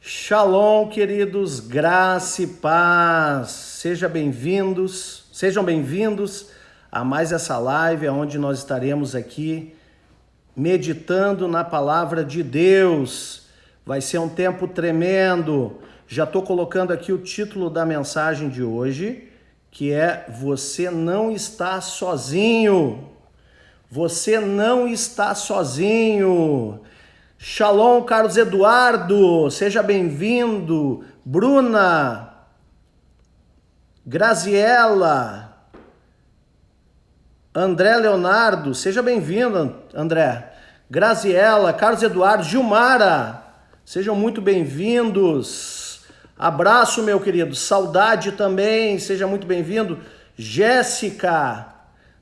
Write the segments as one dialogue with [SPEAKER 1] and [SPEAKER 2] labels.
[SPEAKER 1] Shalom, queridos, graça e paz. Sejam bem-vindos a mais essa live, onde nós estaremos aqui meditando na palavra de Deus. Vai ser um tempo tremendo. Já estou colocando aqui o título da mensagem de hoje, que é Você não está sozinho. Você não está sozinho. Shalom, Carlos Eduardo, seja bem-vindo. Bruna, Graziella, André Leonardo, seja bem-vindo, André. Graziella, Carlos Eduardo, Gilmara, sejam muito bem-vindos. Abraço, meu querido. Saudade também, seja muito bem-vindo. Jéssica,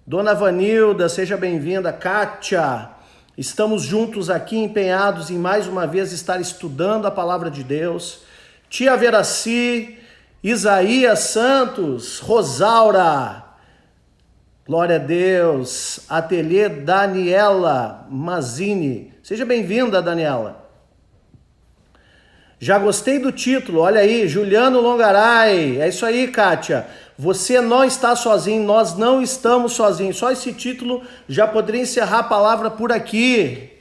[SPEAKER 1] Dona Vanilda, seja bem-vinda. Kátia, estamos juntos aqui, empenhados em mais uma vez estar estudando a palavra de Deus. Tia Veraci, Isaías Santos, Rosaura, glória a Deus. Ateliê Daniela Mazini, seja bem-vinda, Daniela. Já gostei do título, olha aí, Juliano Longaray, é isso aí, Kátia. Você não está sozinho, nós não estamos sozinhos. Só esse título já poderia encerrar a palavra por aqui.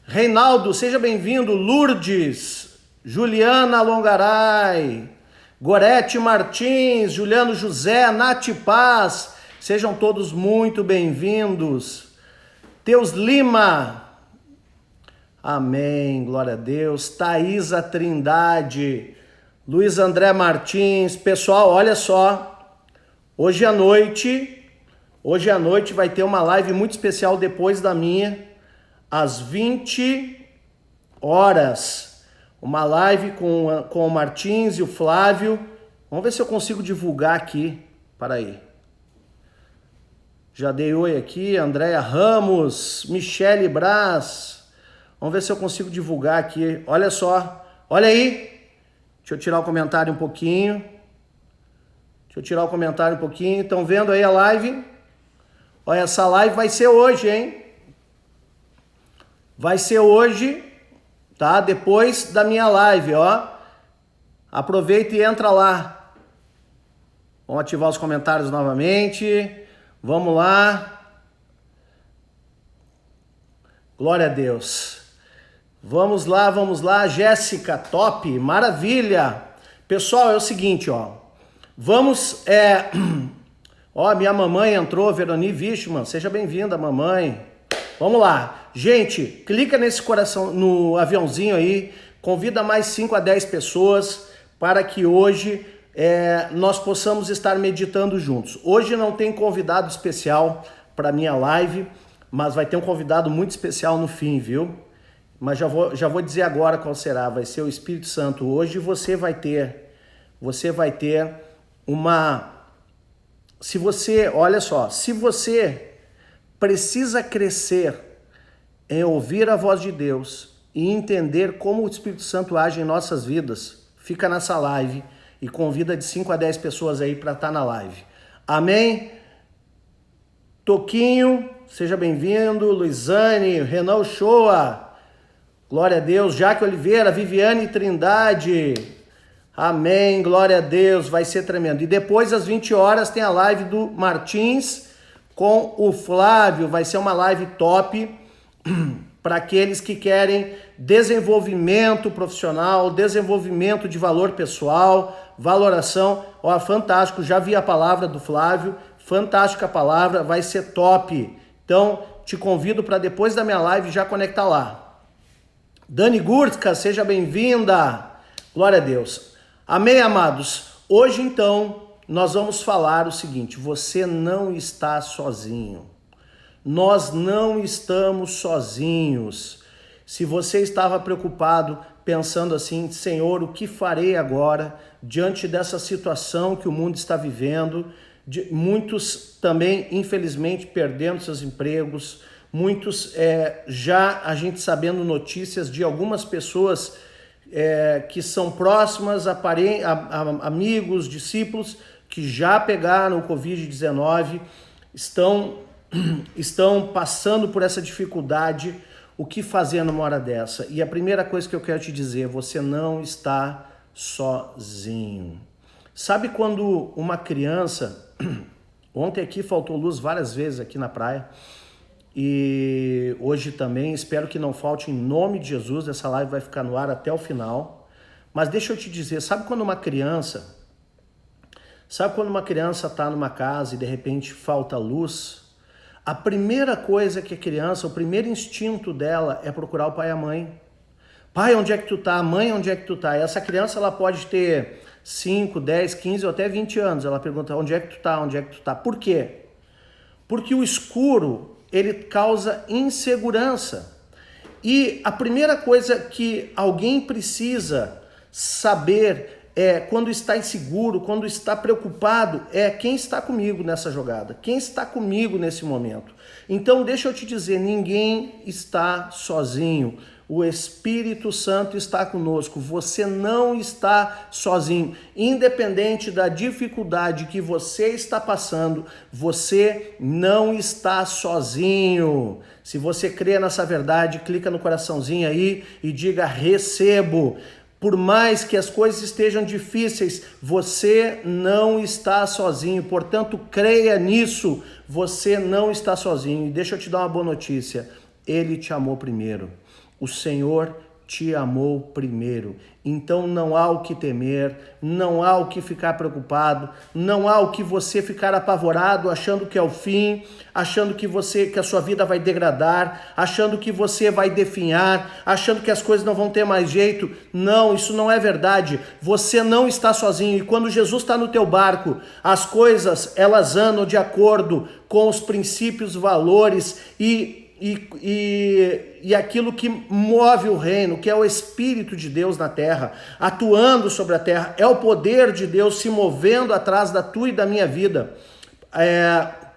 [SPEAKER 1] Reinaldo, seja bem-vindo. Lourdes, Juliana Longaray, Gorete Martins, Juliano José, Nath Paz, sejam todos muito bem-vindos. Teus Lima, amém, glória a Deus. Thaisa Trindade, Luiz André Martins, pessoal, olha só, hoje à noite vai ter uma live muito especial depois da minha, às 20 horas, uma live com o Martins e o Flávio. Vamos ver se eu consigo divulgar aqui, para aí. Já dei oi aqui, Andréia Ramos, Michele Braz, vamos ver se eu consigo divulgar aqui, olha só, olha aí. Deixa eu tirar o comentário um pouquinho. Estão vendo aí a live? Olha, essa live vai ser hoje, hein? Vai ser hoje, tá? Depois da minha live, ó. Aproveita e entra lá. Vamos ativar os comentários novamente. Vamos lá. Glória a Deus. Vamos lá, Jéssica, top, maravilha. Pessoal, é o seguinte, ó, vamos, ó, minha mamãe entrou, Veroni Wichmann, seja bem-vinda, mamãe. Vamos lá, gente, clica nesse coração, no aviãozinho aí, convida mais 5 a 10 pessoas para que hoje nós possamos estar meditando juntos. Hoje não tem convidado especial para minha live, mas vai ter um convidado muito especial no fim, viu? Mas já vou dizer agora qual será, vai ser o Espírito Santo. Hoje você vai ter uma... olha só, se você precisa crescer em ouvir a voz de Deus e entender como o Espírito Santo age em nossas vidas, fica nessa live e convida de 5 a 10 pessoas aí para estar na live. Amém? Toquinho, seja bem-vindo. Luizane, Renan Shoa, glória a Deus. Jaque Oliveira, Viviane Trindade, amém, glória a Deus, vai ser tremendo. E depois às 20 horas tem a live do Martins com o Flávio, vai ser uma live top para aqueles que querem desenvolvimento profissional, desenvolvimento de valor pessoal, valoração. Ó, fantástico, já vi a palavra do Flávio, fantástica a palavra, vai ser top. Então, te convido para depois da minha live já conectar lá. Dani Gurtka, seja bem-vinda. Glória a Deus. Amém, amados? Hoje, então, nós vamos falar o seguinte: você não está sozinho. Nós não estamos sozinhos. Se você estava preocupado, pensando assim, Senhor, o que farei agora diante dessa situação que o mundo está vivendo? Muitos também, infelizmente, perdendo seus empregos, muitos já a gente sabendo notícias de algumas pessoas que são próximas, amigos, discípulos, que já pegaram o Covid-19, estão passando por essa dificuldade. o que fazer numa hora dessa. E a primeira coisa que eu quero te dizer, você não está sozinho. Sabe quando uma criança... Ontem aqui faltou luz várias vezes aqui na praia. E hoje também, espero que não falte em nome de Jesus. Essa live vai ficar no ar até o final. Mas deixa eu te dizer, sabe quando uma criança está numa casa e de repente falta luz? A primeira coisa que a criança, o primeiro instinto dela é procurar o pai e a mãe. Pai, onde é que tu tá? Mãe, onde é que tu tá? E essa criança, ela pode ter 5, 10, 15 ou até 20 anos. Ela pergunta, onde é que tu tá? Onde é que tu tá? Por quê? Porque o escuro, ele causa insegurança. E a primeira coisa que alguém precisa saber quando está inseguro, quando está preocupado, é quem está comigo nessa jogada, quem está comigo nesse momento. Então deixa eu te dizer, ninguém está sozinho. O Espírito Santo está conosco, você não está sozinho. Independente da dificuldade que você está passando, você não está sozinho. Se você crê nessa verdade, clica no coraçãozinho aí e diga recebo. Por mais que as coisas estejam difíceis, você não está sozinho. Portanto, creia nisso, você não está sozinho. E deixa eu te dar uma boa notícia, Ele te amou primeiro. O Senhor te amou primeiro. Então não há o que temer, não há o que ficar preocupado, não há o que você ficar apavorado, achando que é o fim, achando que a sua vida vai degradar, achando que você vai definhar, achando que as coisas não vão ter mais jeito. Não, isso não é verdade. Você não está sozinho. E quando Jesus está no teu barco, as coisas, elas andam de acordo com os princípios, valores e aquilo que move o reino, que é o Espírito de Deus na terra, atuando sobre a terra, é o poder de Deus se movendo atrás da tua e da minha vida.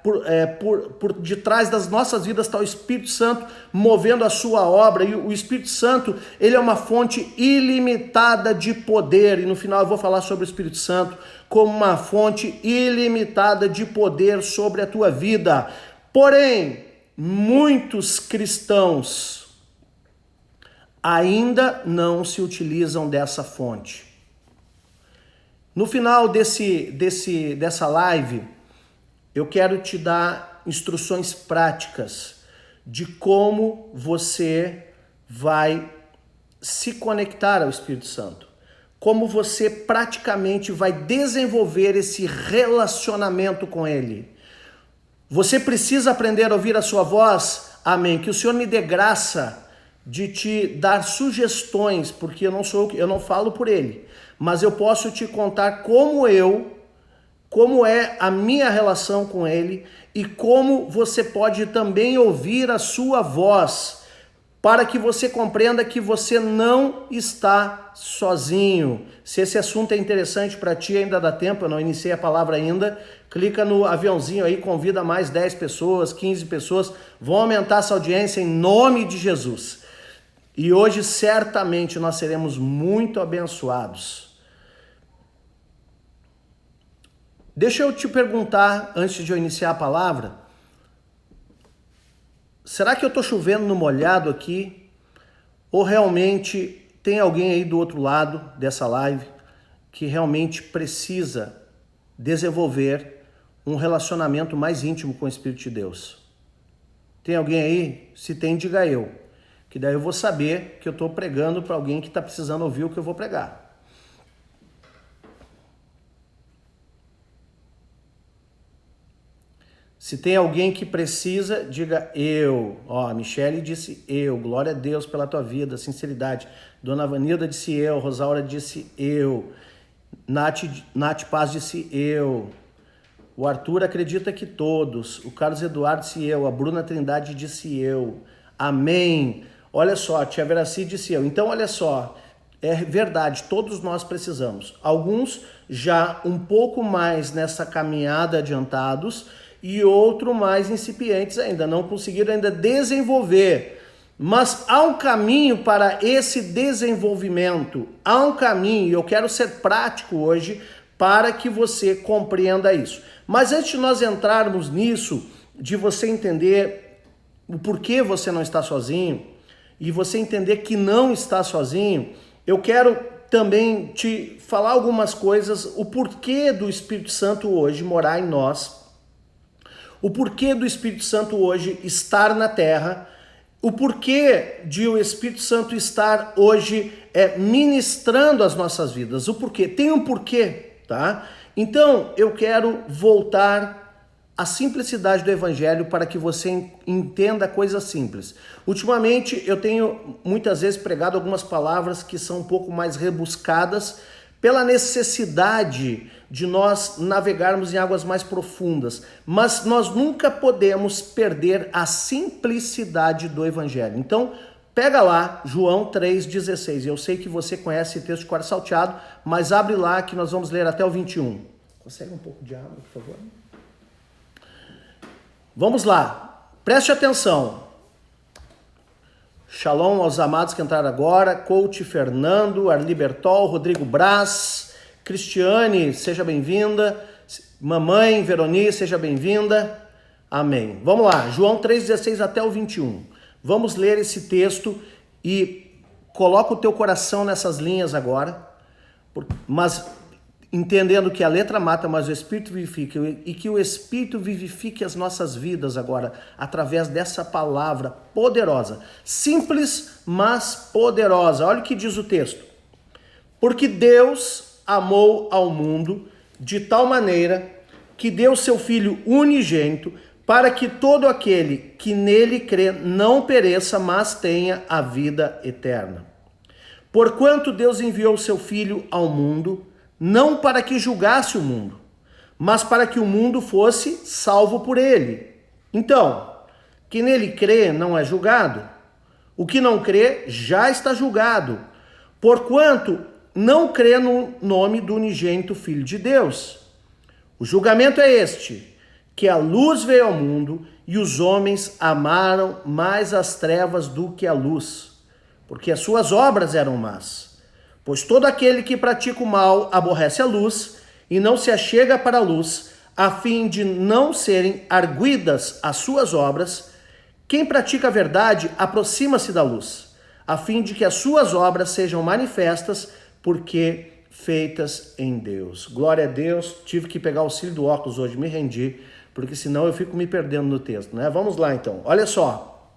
[SPEAKER 1] Por detrás das nossas vidas está o Espírito Santo movendo a sua obra, e o Espírito Santo, ele é uma fonte ilimitada de poder, e no final eu vou falar sobre o Espírito Santo como uma fonte ilimitada de poder sobre a tua vida. Porém, muitos cristãos ainda não se utilizam dessa fonte. No final dessa live, eu quero te dar instruções práticas de como você vai se conectar ao Espírito Santo. Como você praticamente vai desenvolver esse relacionamento com Ele. Você precisa aprender a ouvir a sua voz? Amém. Que o Senhor me dê graça de te dar sugestões, porque eu não falo por Ele, mas eu posso te contar como é a minha relação com Ele e como você pode também ouvir a sua voz, para que você compreenda que você não está sozinho. Se esse assunto é interessante para ti, ainda dá tempo, eu não iniciei a palavra ainda, clica no aviãozinho aí, convida mais 10 pessoas, 15 pessoas, vão aumentar essa audiência em nome de Jesus. E hoje certamente nós seremos muito abençoados. Deixa eu te perguntar, antes de eu iniciar a palavra, será que eu estou chovendo no molhado aqui? Ou realmente tem alguém aí do outro lado dessa live que realmente precisa desenvolver um relacionamento mais íntimo com o Espírito de Deus? Tem alguém aí? Se tem, diga eu. Que daí eu vou saber que eu estou pregando para alguém que está precisando ouvir o que eu vou pregar. Se tem alguém que precisa, diga eu. Ó, a Michele disse eu. Glória a Deus pela tua vida, sinceridade. Dona Vanilda disse eu. Rosaura disse eu. Nath Paz disse eu. O Arthur acredita que todos. O Carlos Eduardo disse eu. A Bruna Trindade disse eu. Amém. Olha só, a Tia Veraci disse eu. Então, olha só. É verdade, todos nós precisamos. Alguns já um pouco mais nessa caminhada adiantados, e outro mais incipientes ainda, não conseguiram ainda desenvolver. Mas há um caminho para esse desenvolvimento, há um caminho, e eu quero ser prático hoje para que você compreenda isso. Mas antes de nós entrarmos nisso, de você entender o porquê você não está sozinho, e você entender que não está sozinho, eu quero também te falar algumas coisas, o porquê do Espírito Santo hoje morar em nós, o porquê do Espírito Santo hoje estar na terra, o porquê de o Espírito Santo estar hoje ministrando as nossas vidas, o porquê, tem um porquê, tá? Então eu quero voltar à simplicidade do Evangelho para que você entenda coisas simples. Ultimamente eu tenho muitas vezes pregado algumas palavras que são um pouco mais rebuscadas pela necessidade de nós navegarmos em águas mais profundas, mas nós nunca podemos perder a simplicidade do Evangelho. Então, pega lá, João 3,16. Eu sei que você conhece esse texto de cor salteado, mas abre lá que nós vamos ler até o 21. Consegue um pouco de água, por favor? Vamos lá, preste atenção. Shalom aos amados que entraram agora, Coach Fernando, Arli Bertol, Rodrigo Braz, Cristiane, seja bem-vinda, mamãe Veroni, seja bem-vinda, amém. Vamos lá, João 3,16 até o 21. Vamos ler esse texto e coloca o teu coração nessas linhas agora, mas entendendo que a letra mata, mas o Espírito vivifica, e que o Espírito vivifique as nossas vidas agora, através dessa palavra poderosa, simples, mas poderosa. Olha o que diz o texto. Porque Deus amou ao mundo de tal maneira que deu seu Filho unigênito, para que todo aquele que nele crê não pereça, mas tenha a vida eterna. Porquanto Deus enviou seu Filho ao mundo, não para que julgasse o mundo, mas para que o mundo fosse salvo por ele. Então, quem nele crê não é julgado. O que não crê já está julgado, porquanto não crê no nome do unigênito Filho de Deus. O julgamento é este, que a luz veio ao mundo e os homens amaram mais as trevas do que a luz, porque as suas obras eram más. Pois todo aquele que pratica o mal aborrece a luz e não se achega para a luz, a fim de não serem arguidas as suas obras. Quem pratica a verdade aproxima-se da luz, a fim de que as suas obras sejam manifestas, porque feitas em Deus. Glória a Deus, tive que pegar o auxílio do óculos hoje, me rendi, porque senão eu fico me perdendo no texto, né? Vamos lá então, olha só.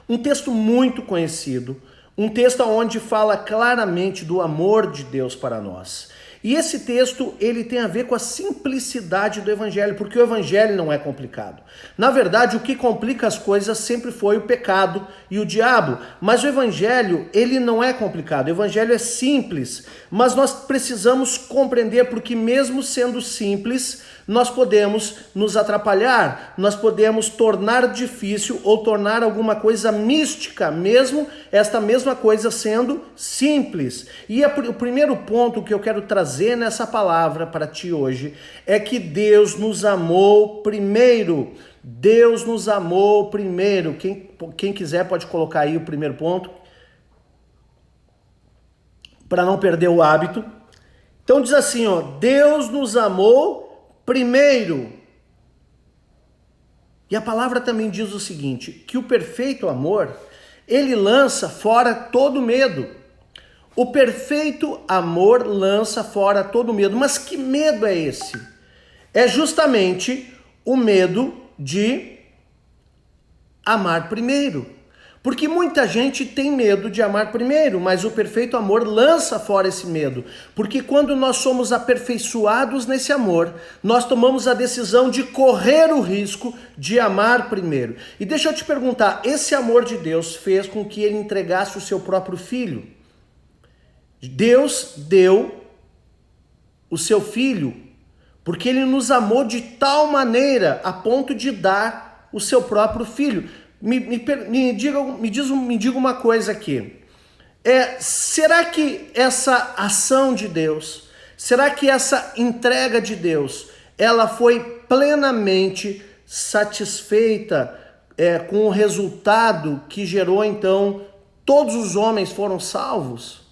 [SPEAKER 1] Um texto muito conhecido, um texto onde fala claramente do amor de Deus para nós. E esse texto, ele tem a ver com a simplicidade do Evangelho, porque o Evangelho não é complicado. Na verdade, o que complica as coisas sempre foi o pecado e o diabo. Mas o Evangelho, ele não é complicado. O Evangelho é simples, mas nós precisamos compreender, porque mesmo sendo simples, nós podemos nos atrapalhar, nós podemos tornar difícil ou tornar alguma coisa mística, mesmo esta mesma coisa sendo simples. E o primeiro ponto que eu quero trazer nessa palavra para ti hoje é que Deus nos amou primeiro. Deus nos amou primeiro. Quem quiser pode colocar aí o primeiro ponto, para não perder o hábito. Então diz assim, ó, Deus nos amou primeiro. E a palavra também diz o seguinte, que o perfeito amor, ele lança fora todo medo. O perfeito amor lança fora todo medo. Mas que medo é esse? É justamente o medo de amar primeiro. Porque muita gente tem medo de amar primeiro, mas o perfeito amor lança fora esse medo. Porque quando nós somos aperfeiçoados nesse amor, nós tomamos a decisão de correr o risco de amar primeiro. E deixa eu te perguntar, esse amor de Deus fez com que ele entregasse o seu próprio filho? Deus deu o seu filho, porque ele nos amou de tal maneira a ponto de dar o seu próprio filho. Me diga uma coisa aqui. Será que essa ação de Deus, será que essa entrega de Deus, ela foi plenamente satisfeita com o resultado que gerou então todos os homens foram salvos?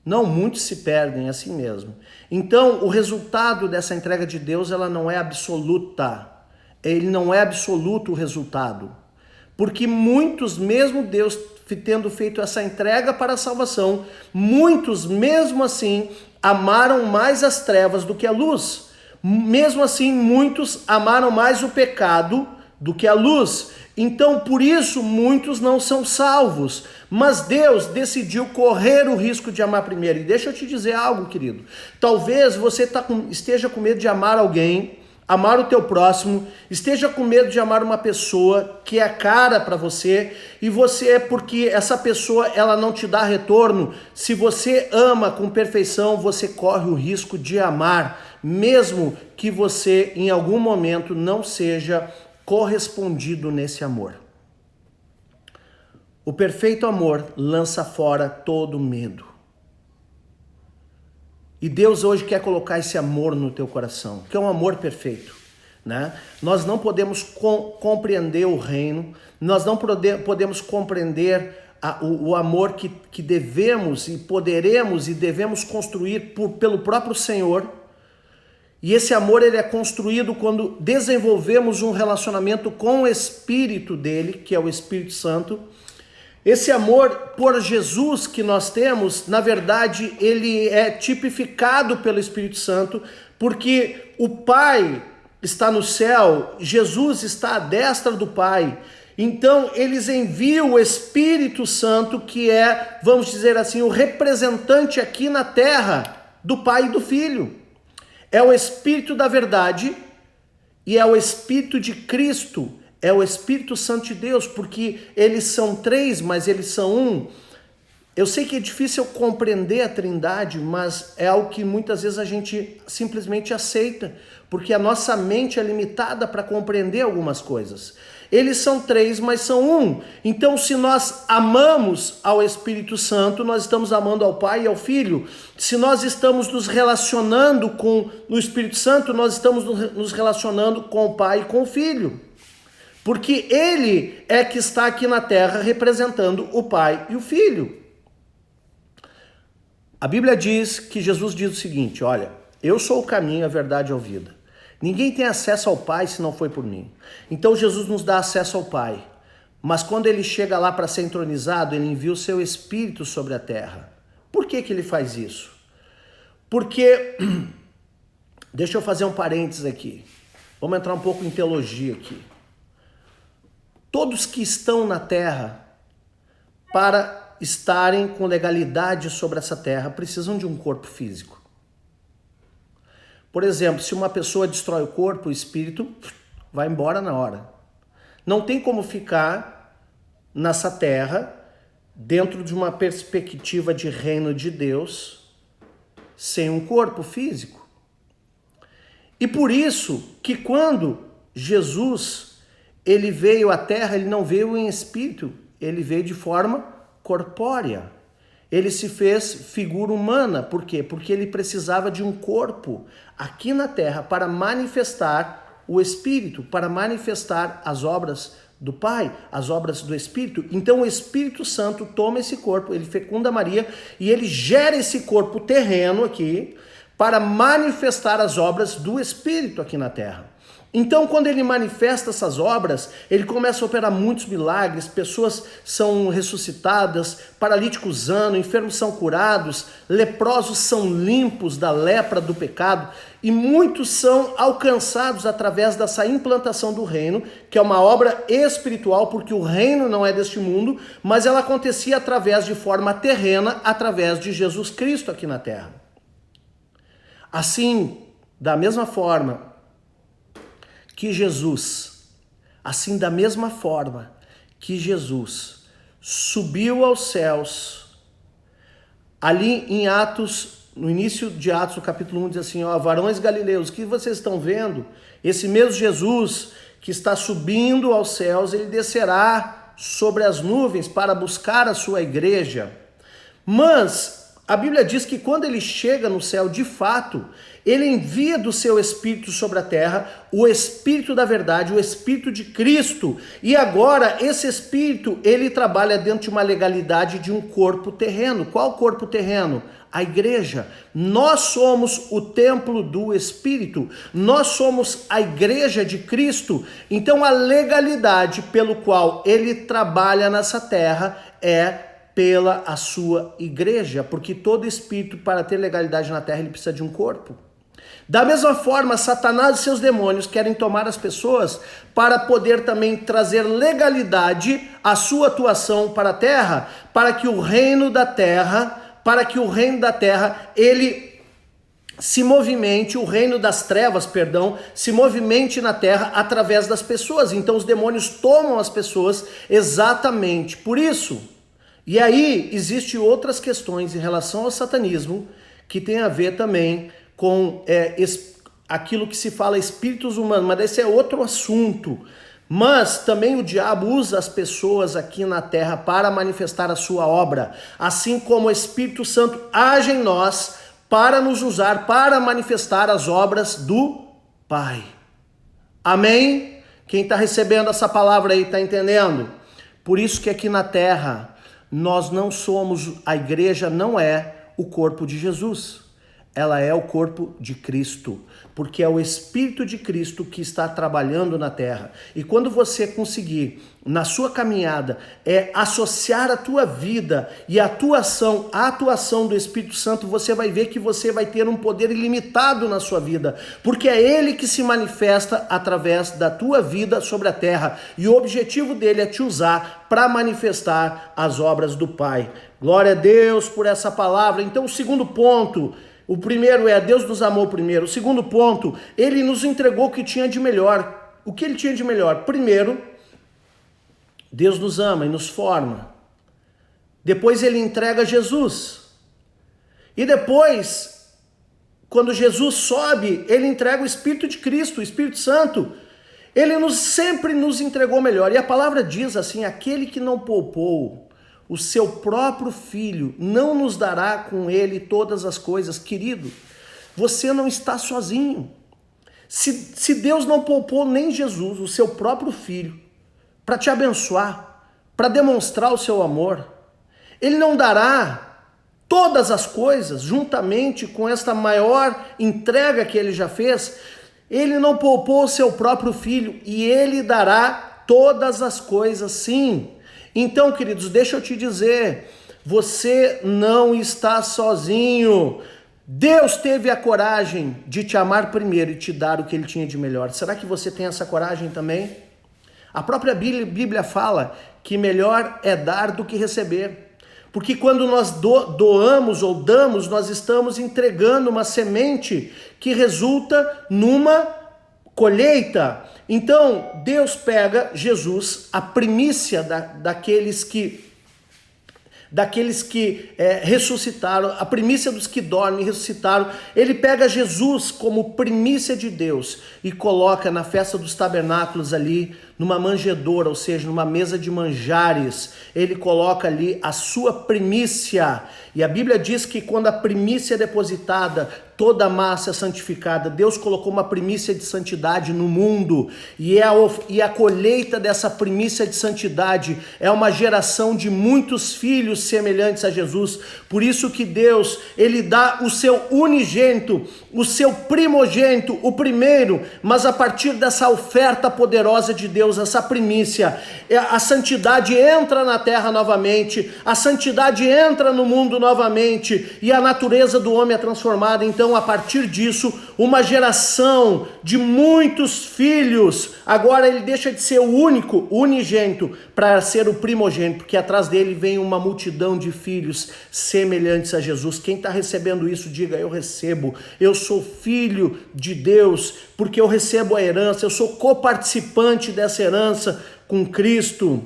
[SPEAKER 1] Não, muitos se perdem assim mesmo. Então, o resultado dessa entrega de Deus, ela não é absoluta. Ele não é absoluto o resultado. Porque muitos, mesmo Deus tendo feito essa entrega para a salvação, muitos, mesmo assim, amaram mais as trevas do que a luz. Mesmo assim, muitos amaram mais o pecado do que a luz. Então, por isso, muitos não são salvos. Mas Deus decidiu correr o risco de amar primeiro. E deixa eu te dizer algo, querido. Talvez você esteja com medo de amar alguém, amar o teu próximo, esteja com medo de amar uma pessoa que é cara para você, e você, porque essa pessoa ela não te dá retorno. Se você ama com perfeição, você corre o risco de amar, mesmo que você em algum momento não seja correspondido nesse amor. O perfeito amor lança fora todo medo. E Deus hoje quer colocar esse amor no teu coração, que é um amor perfeito, né? Nós não podemos compreender o reino, nós não podemos compreender o amor que devemos e poderemos e devemos construir pelo próprio Senhor. E esse amor ele é construído quando desenvolvemos um relacionamento com o Espírito dele, que é o Espírito Santo. Esse amor por Jesus que nós temos, na verdade, ele é tipificado pelo Espírito Santo, porque o Pai está no céu, Jesus está à destra do Pai. Então, eles enviam o Espírito Santo, que é, vamos dizer assim, o representante aqui na terra do Pai e do Filho. É o Espírito da verdade e é o Espírito de Cristo, é o Espírito Santo de Deus, porque eles são três, mas eles são um. Eu sei que é difícil compreender a Trindade, mas é algo que muitas vezes a gente simplesmente aceita, porque a nossa mente é limitada para compreender algumas coisas. Eles são três, mas são um. Então, se nós amamos ao Espírito Santo, nós estamos amando ao Pai e ao Filho. Se nós estamos nos relacionando com o Espírito Santo, nós estamos nos relacionando com o Pai e com o Filho. Porque Ele é que está aqui na terra representando o Pai e o Filho. A Bíblia diz que Jesus diz o seguinte, olha, eu sou o caminho, a verdade e a vida. Ninguém tem acesso ao Pai se não foi por mim. Então Jesus nos dá acesso ao Pai. Mas quando ele chega lá para ser entronizado, ele envia o seu Espírito sobre a terra. Por que ele faz isso? Porque, deixa eu fazer um parênteses aqui. Vamos entrar um pouco em teologia aqui. Todos que estão na terra, para estarem com legalidade sobre essa terra, precisam de um corpo físico. Por exemplo, se uma pessoa destrói o corpo, o espírito vai embora na hora. Não tem como ficar nessa terra, dentro de uma perspectiva de reino de Deus, sem um corpo físico. E por isso que quando Jesus ele veio à terra, ele não veio em espírito, ele veio de forma corpórea. Ele se fez figura humana. Por quê? Porque ele precisava de um corpo aqui na terra para manifestar o Espírito, para manifestar as obras do Pai, as obras do Espírito. Então o Espírito Santo toma esse corpo, ele fecunda Maria e ele gera esse corpo terreno aqui para manifestar as obras do Espírito aqui na terra. Então, quando ele manifesta essas obras, ele começa a operar muitos milagres, pessoas são ressuscitadas, paralíticos andam, enfermos são curados, leprosos são limpos da lepra do pecado, e muitos são alcançados através dessa implantação do reino, que é uma obra espiritual, porque o reino não é deste mundo, mas ela acontecia através de forma terrena, através de Jesus Cristo aqui na terra. Assim, da mesma forma que Jesus, assim da mesma forma que Jesus subiu aos céus, ali em Atos, no início de Atos, no capítulo 1, diz assim, ó, varões galileus, o que vocês estão vendo? Esse mesmo Jesus que está subindo aos céus, ele descerá sobre as nuvens para buscar a sua igreja. Mas A Bíblia diz que quando ele chega no céu, de fato, ele envia do seu Espírito sobre a terra, o Espírito da verdade, o Espírito de Cristo. E agora, esse Espírito, ele trabalha dentro de uma legalidade de um corpo terreno. Qual corpo terreno? A igreja. Nós somos o templo do Espírito. Nós somos a igreja de Cristo. Então, a legalidade pelo qual ele trabalha nessa terra é pela a sua igreja, porque todo espírito, para ter legalidade na terra, ele precisa de um corpo. Da mesma forma, Satanás e seus demônios querem tomar as pessoas para poder também trazer legalidade à sua atuação para a terra, para que o reino da terra, ele se movimente, o reino das trevas, se movimente na terra através das pessoas. Então os demônios tomam as pessoas exatamente por isso. E aí, existem outras questões em relação ao satanismo que tem a ver também com aquilo que se fala espíritos humanos, mas esse é outro assunto. Mas também o diabo usa as pessoas aqui na terra para manifestar a sua obra, assim como o Espírito Santo age em nós para nos usar, para manifestar as obras do Pai. Amém? Quem está recebendo essa palavra aí está entendendo? Por isso que aqui na terra nós não somos, a igreja não é o corpo de Jesus, ela é o corpo de Cristo, porque é o Espírito de Cristo que está trabalhando na terra. E quando você conseguir, na sua caminhada, associar a tua vida e a atuação do Espírito Santo, você vai ver que você vai ter um poder ilimitado na sua vida, porque é Ele que se manifesta através da tua vida sobre a terra, e o objetivo dele é te usar para manifestar as obras do Pai. Glória a Deus por essa palavra. Então, o segundo ponto, o primeiro é Deus nos amou primeiro. O segundo ponto, ele nos entregou o que tinha de melhor. O que ele tinha de melhor? Primeiro, Deus nos ama e nos forma. Depois ele entrega Jesus. E depois, quando Jesus sobe, ele entrega o Espírito de Cristo, o Espírito Santo. Ele sempre nos entregou melhor. E a palavra diz assim: aquele que não poupou o seu próprio filho, não nos dará com ele todas as coisas. Querido, você não está sozinho. Se Deus não poupou nem Jesus, o seu próprio filho, para te abençoar, para demonstrar o seu amor, ele não dará todas as coisas, juntamente com esta maior entrega que ele já fez. Ele não poupou o seu próprio filho, e ele dará todas as coisas, sim. Então, queridos, deixa eu te dizer, você não está sozinho. Deus teve a coragem de te amar primeiro e te dar o que ele tinha de melhor. Será que você tem essa coragem também? A própria Bíblia fala que melhor é dar do que receber. Porque quando nós doamos ou damos, nós estamos entregando uma semente que resulta numa colheita. Então, Deus pega Jesus, a primícia daqueles que ressuscitaram, a primícia dos que dormem e ressuscitaram. Ele pega Jesus como primícia de Deus e coloca na festa dos tabernáculos ali, numa manjedoura, ou seja, numa mesa de manjares. Ele coloca ali a sua primícia. E a Bíblia diz que quando a primícia é depositada, toda a massa é santificada. Deus colocou uma primícia de santidade no mundo, e a colheita dessa primícia de santidade é uma geração de muitos filhos semelhantes a Jesus. Por isso que Deus, ele dá o seu unigênito, o seu primogênito, o primeiro, mas a partir dessa oferta poderosa de Deus, essa primícia, a santidade entra na terra novamente, a santidade entra no mundo novamente, e a natureza do homem é transformada. Então, a partir disso, uma geração de muitos filhos, agora ele deixa de ser o único, o unigênito, para ser o primogênito, porque atrás dele vem uma multidão de filhos semelhantes a Jesus. Quem está recebendo isso, diga: eu recebo, eu sou filho de Deus, porque eu recebo a herança, eu sou coparticipante dessa herança com Cristo.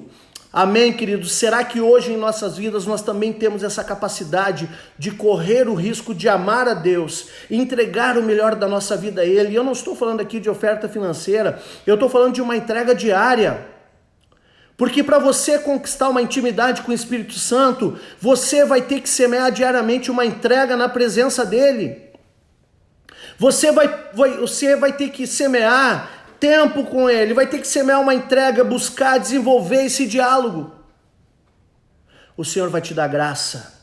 [SPEAKER 1] Amém, queridos? Será que hoje em nossas vidas nós também temos essa capacidade de correr o risco de amar a Deus, entregar o melhor da nossa vida a Ele? E eu não estou falando aqui de oferta financeira, eu estou falando de uma entrega diária. Porque para você conquistar uma intimidade com o Espírito Santo, você vai ter que semear diariamente uma entrega na presença dele. Você vai ter que semear tempo com ele, vai ter que semear uma entrega, buscar, desenvolver esse diálogo. O Senhor vai te dar graça,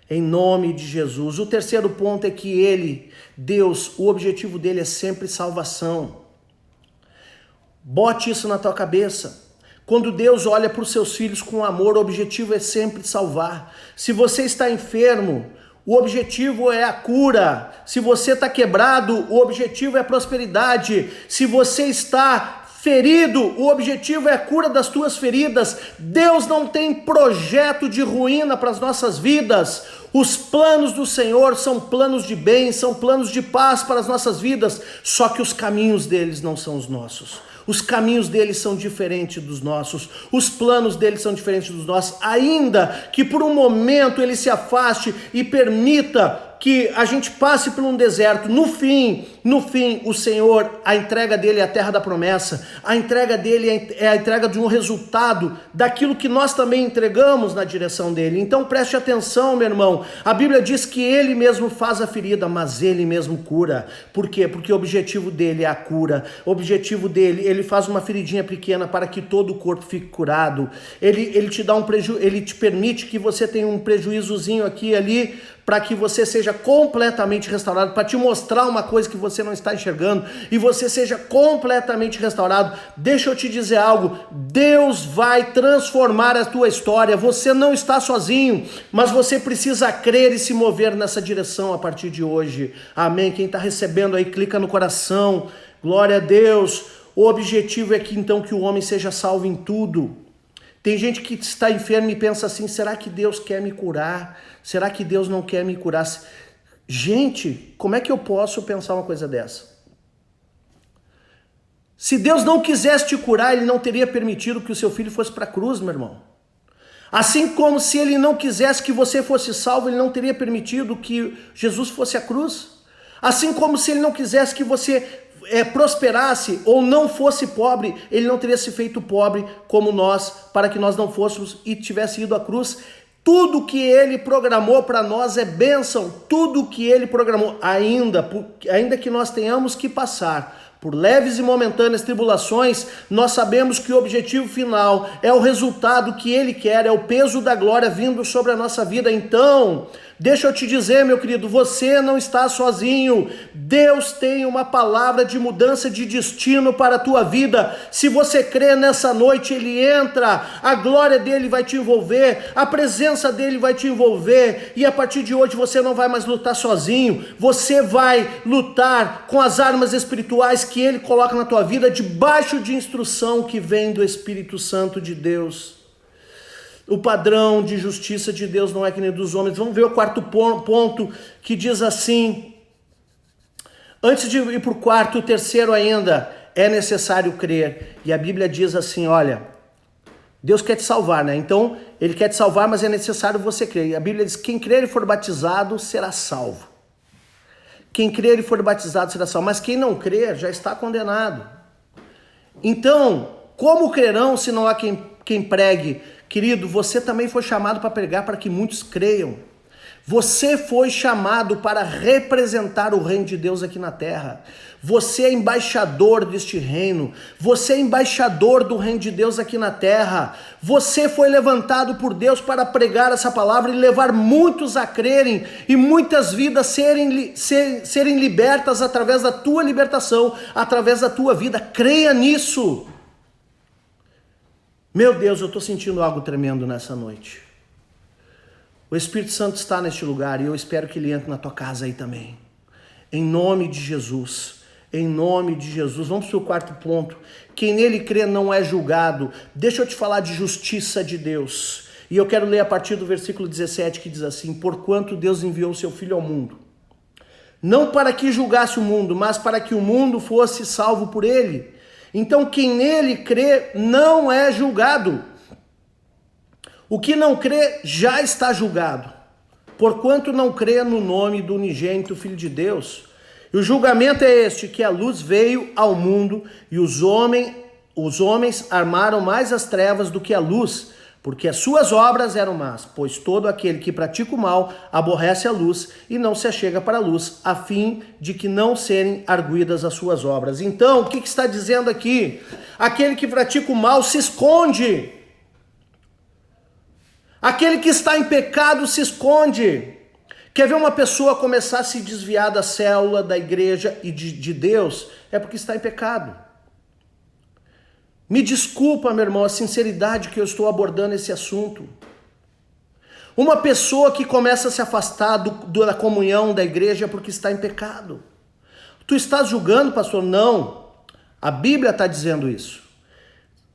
[SPEAKER 1] em nome de Jesus. O terceiro ponto é que ele, Deus, o objetivo dele é sempre salvação. Bote isso na tua cabeça. Quando Deus olha para os seus filhos com amor, o objetivo é sempre salvar. Se você está enfermo, o objetivo é a cura. Se você está quebrado, o objetivo é a prosperidade. Se você está ferido, o objetivo é a cura das tuas feridas. Deus não tem projeto de ruína para as nossas vidas. Os planos do Senhor são planos de bem, são planos de paz para as nossas vidas. Só que os caminhos deles não são os nossos. Os caminhos deles são diferentes dos nossos, os planos deles são diferentes dos nossos, ainda que por um momento ele se afaste e permita que a gente passe por um deserto, no fim, o Senhor, a entrega dele é a terra da promessa, a entrega dele é a entrega de um resultado daquilo que nós também entregamos na direção dele. Então preste atenção, meu irmão, a Bíblia diz que ele mesmo faz a ferida, mas ele mesmo cura. Por quê? Porque o objetivo dele é a cura, o objetivo dele, ele faz uma feridinha pequena para que todo o corpo fique curado, ele te dá ele te permite que você tenha um prejuízozinho aqui e ali, para que você seja completamente restaurado, para te mostrar uma coisa que você não está enxergando, e você seja completamente restaurado. Deixa eu te dizer algo, Deus vai transformar a tua história, você não está sozinho, mas você precisa crer e se mover nessa direção a partir de hoje, amém? Quem está recebendo aí, clica no coração, glória a Deus. O objetivo é que então que o homem seja salvo em tudo. Tem gente que está enferma e pensa assim, será que Deus quer me curar? Será que Deus não quer me curar? Gente, como é que eu posso pensar uma coisa dessa? Se Deus não quisesse te curar, Ele não teria permitido que o seu filho fosse para a cruz, meu irmão. Assim como se Ele não quisesse que você fosse salvo, Ele não teria permitido que Jesus fosse à cruz. Assim como se Ele não quisesse que você prosperasse ou não fosse pobre, Ele não teria se feito pobre como nós, para que nós não fôssemos e tivesse ido à cruz. Tudo que Ele programou para nós é bênção, tudo que Ele programou, ainda que nós tenhamos que passar por leves e momentâneas tribulações, nós sabemos que o objetivo final é o resultado que Ele quer, é o peso da glória vindo sobre a nossa vida. Então, deixa eu te dizer, meu querido, você não está sozinho. Deus tem uma palavra de mudança de destino para a tua vida. Se você crê, nessa noite Ele entra, a glória dele vai te envolver, a presença dele vai te envolver, e a partir de hoje você não vai mais lutar sozinho, você vai lutar com as armas espirituais que Ele coloca na tua vida, debaixo de instrução que vem do Espírito Santo de Deus. O padrão de justiça de Deus não é que nem dos homens. Vamos ver o quarto ponto, que diz assim, antes de ir para o quarto, o terceiro ainda, é necessário crer. E a Bíblia diz assim, olha, Deus quer te salvar, né? Então, Ele quer te salvar, mas é necessário você crer. E a Bíblia diz, quem crer e for batizado será salvo. Quem crer e for batizado será salvo, mas quem não crer já está condenado. Então, como crerão se não há quem pregue? Querido, você também foi chamado para pregar para que muitos creiam. Você foi chamado para representar o reino de Deus aqui na terra. Você é embaixador deste reino. Você é embaixador do reino de Deus aqui na terra. Você foi levantado por Deus para pregar essa palavra e levar muitos a crerem e muitas vidas serem libertas através da tua libertação, através da tua vida. Creia nisso. Meu Deus, eu estou sentindo algo tremendo nessa noite. O Espírito Santo está neste lugar e eu espero que Ele entre na tua casa aí também. Em nome de Jesus. Em nome de Jesus. Vamos para o quarto ponto. Quem nele crê não é julgado. Deixa eu te falar de justiça de Deus. E eu quero ler a partir do versículo 17 que diz assim, porquanto Deus enviou o seu Filho ao mundo, não para que julgasse o mundo, mas para que o mundo fosse salvo por ele. Então quem nele crê não é julgado. O que não crê já está julgado, porquanto não crê no nome do unigênito Filho de Deus. E o julgamento é este, que a luz veio ao mundo, e os homens os homens armaram mais as trevas do que a luz, porque as suas obras eram más, pois todo aquele que pratica o mal aborrece a luz e não se achega para a luz, a fim de que não serem arguidas as suas obras. Então, o que está dizendo aqui? Aquele que pratica o mal se esconde. Aquele que está em pecado se esconde. Quer ver uma pessoa começar a se desviar da célula, da igreja e de Deus? É porque está em pecado. Me desculpa, meu irmão, a sinceridade que eu estou abordando esse assunto. Uma pessoa que começa a se afastar da comunhão da igreja porque está em pecado. Tu estás julgando, pastor? Não. A Bíblia está dizendo isso.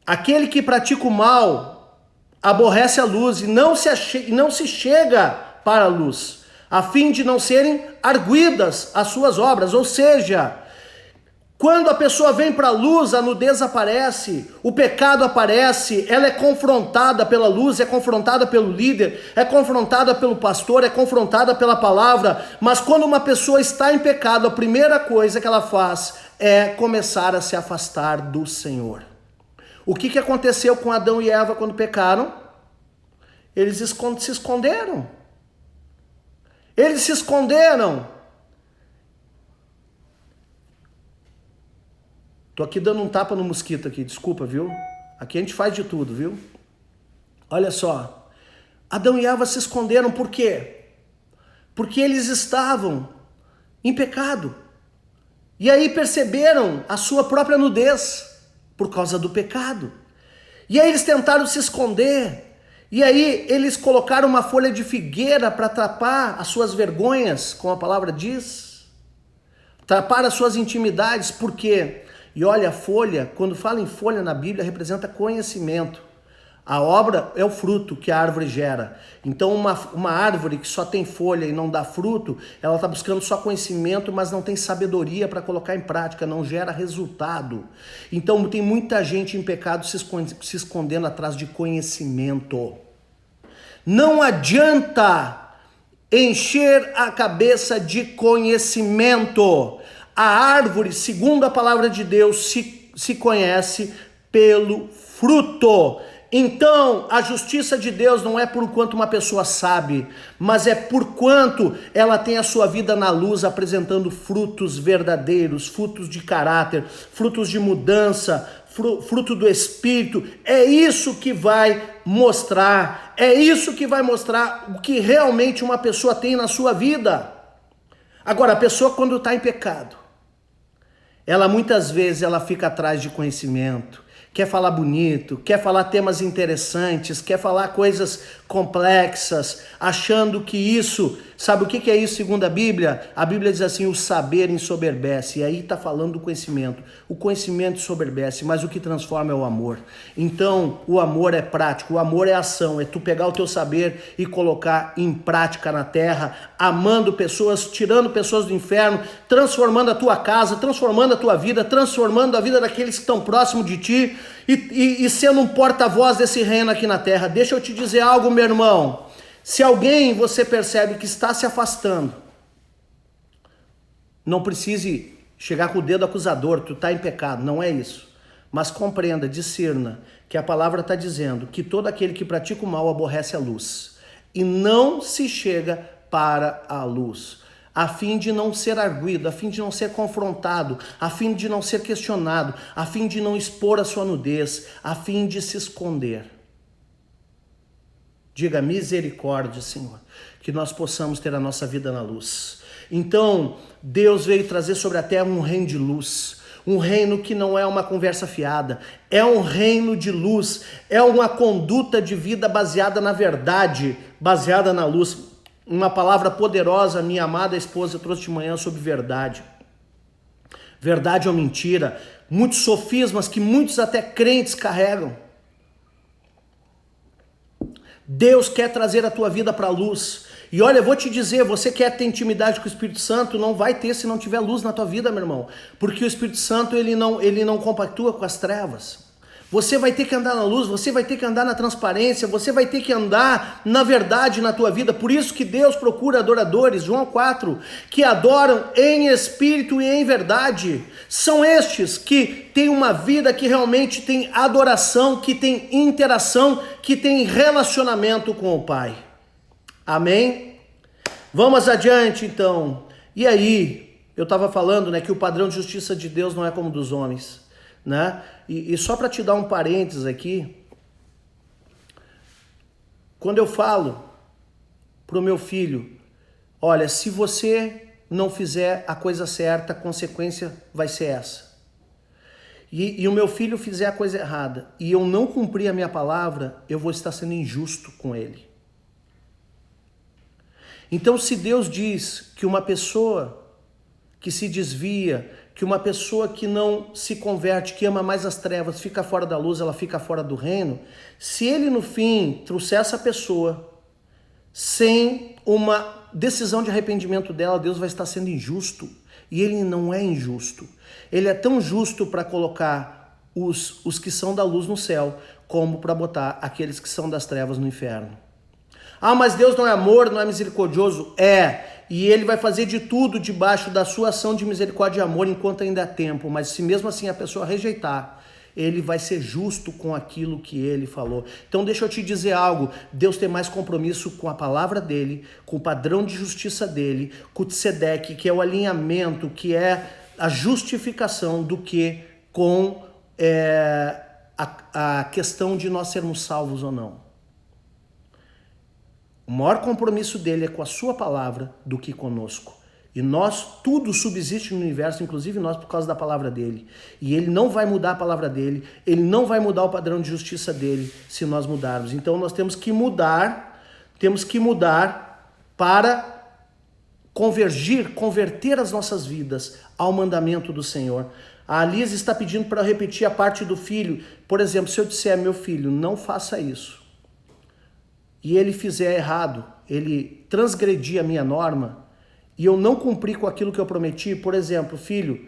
[SPEAKER 1] Aquele que pratica o mal aborrece a luz e não se chega para a luz, a fim de não serem arguidas as suas obras. Ou seja, quando a pessoa vem para a luz, a nudez aparece, o pecado aparece, ela é confrontada pela luz, é confrontada pelo líder, é confrontada pelo pastor, é confrontada pela palavra. Mas quando uma pessoa está em pecado, a primeira coisa que ela faz é começar a se afastar do Senhor. O que aconteceu com Adão e Eva quando pecaram? Eles se esconderam. Eles se esconderam. Tô aqui dando um tapa no mosquito aqui, desculpa, viu? Aqui a gente faz de tudo, viu? Olha só. Adão e Eva se esconderam, por quê? Porque eles estavam em pecado. E aí perceberam a sua própria nudez por causa do pecado. E aí eles tentaram se esconder. E aí eles colocaram uma folha de figueira para tapar as suas vergonhas, como a palavra diz. Tapar as suas intimidades, por quê? E olha, a folha, quando fala em folha na Bíblia, representa conhecimento. A obra é o fruto que a árvore gera. Então uma árvore que só tem folha e não dá fruto, ela está buscando só conhecimento, mas não tem sabedoria para colocar em prática, não gera resultado. Então tem muita gente em pecado se escondendo atrás de conhecimento. Não adianta encher a cabeça de conhecimento. A árvore, segundo a palavra de Deus, se conhece pelo fruto. Então, a justiça de Deus não é por quanto uma pessoa sabe, mas é por quanto ela tem a sua vida na luz, apresentando frutos verdadeiros, frutos de caráter, frutos de mudança, fruto do Espírito. É isso que vai mostrar, o que realmente uma pessoa tem na sua vida. Agora, a pessoa quando está em pecado, ela muitas vezes ela fica atrás de conhecimento, quer falar bonito, quer falar temas interessantes, quer falar coisas complexas, achando que isso, sabe o que é isso segundo a Bíblia? A Bíblia diz assim, o saber ensoberbece, e aí está falando do conhecimento. O conhecimento ensoberbece, mas o que transforma é o amor. Então, o amor é prático, o amor é ação, é tu pegar o teu saber e colocar em prática na terra, amando pessoas, tirando pessoas do inferno, transformando a tua casa, transformando a tua vida, transformando a vida daqueles que estão próximos de ti, e sendo um porta-voz desse reino aqui na terra. Deixa eu te dizer algo, meu irmão. Se alguém você percebe que está se afastando, não precise chegar com o dedo acusador, tu está em pecado, não é isso. Mas compreenda, discerna, que a palavra está dizendo que todo aquele que pratica o mal aborrece a luz e não se chega para a luz, a fim de não ser arguido, a fim de não ser confrontado, a fim de não ser questionado, a fim de não expor a sua nudez, a fim de se esconder. Diga misericórdia, Senhor, que nós possamos ter a nossa vida na luz. Então, Deus veio trazer sobre a terra um reino de luz, um reino que não é uma conversa fiada, é um reino de luz, é uma conduta de vida baseada na verdade, baseada na luz. Uma palavra poderosa, minha amada esposa trouxe de manhã sobre verdade. Verdade ou mentira, muitos sofismas que muitos até crentes carregam. Deus quer trazer a tua vida para a luz. E olha, eu vou te dizer, você quer ter intimidade com o Espírito Santo, não vai ter se não tiver luz na tua vida, meu irmão. Porque o Espírito Santo, ele não compactua com as trevas. Você vai ter que andar na luz, você vai ter que andar na transparência, você vai ter que andar na verdade na tua vida. Por isso que Deus procura adoradores, João 4, que adoram em espírito e em verdade. São estes que têm uma vida que realmente tem adoração, que tem interação, que tem relacionamento com o Pai. Amém? Vamos adiante então. E aí, eu estava falando, né, que o padrão de justiça de Deus não é como dos homens, né? E só para te dar um parênteses aqui, quando eu falo pro meu filho, olha, se você não fizer a coisa certa, a consequência vai ser essa. E o meu filho fizer a coisa errada e eu não cumprir a minha palavra, eu vou estar sendo injusto com ele. Então, se Deus diz que uma pessoa que se desvia, que uma pessoa que não se converte, que ama mais as trevas, fica fora da luz, ela fica fora do reino, se ele no fim trouxer essa pessoa sem uma decisão de arrependimento dela, Deus vai estar sendo injusto. E ele não é injusto. Ele é tão justo para colocar os que são da luz no céu, como para botar aqueles que são das trevas no inferno. Ah, mas Deus não é amor, não é misericordioso? É. E ele vai fazer de tudo debaixo da sua ação de misericórdia e amor enquanto ainda há tempo. Mas se mesmo assim a pessoa rejeitar, ele vai ser justo com aquilo que ele falou. Então deixa eu te dizer algo. Deus tem mais compromisso com a palavra dele, com o padrão de justiça dele, com o Tzedeque, que é o alinhamento, que é a justificação, do que com a questão de nós sermos salvos ou não. O maior compromisso dele é com a sua palavra do que conosco. E nós, tudo subsiste no universo, inclusive nós, por causa da palavra dele. E ele não vai mudar a palavra dele, ele não vai mudar o padrão de justiça dele se nós mudarmos. Então nós temos que mudar para converter as nossas vidas ao mandamento do Senhor. A Alice está pedindo para eu repetir a parte do filho. Por exemplo, se eu disser, meu filho, não faça isso, e ele fizer errado, ele transgredir a minha norma, e eu não cumprir com aquilo que eu prometi, por exemplo, filho,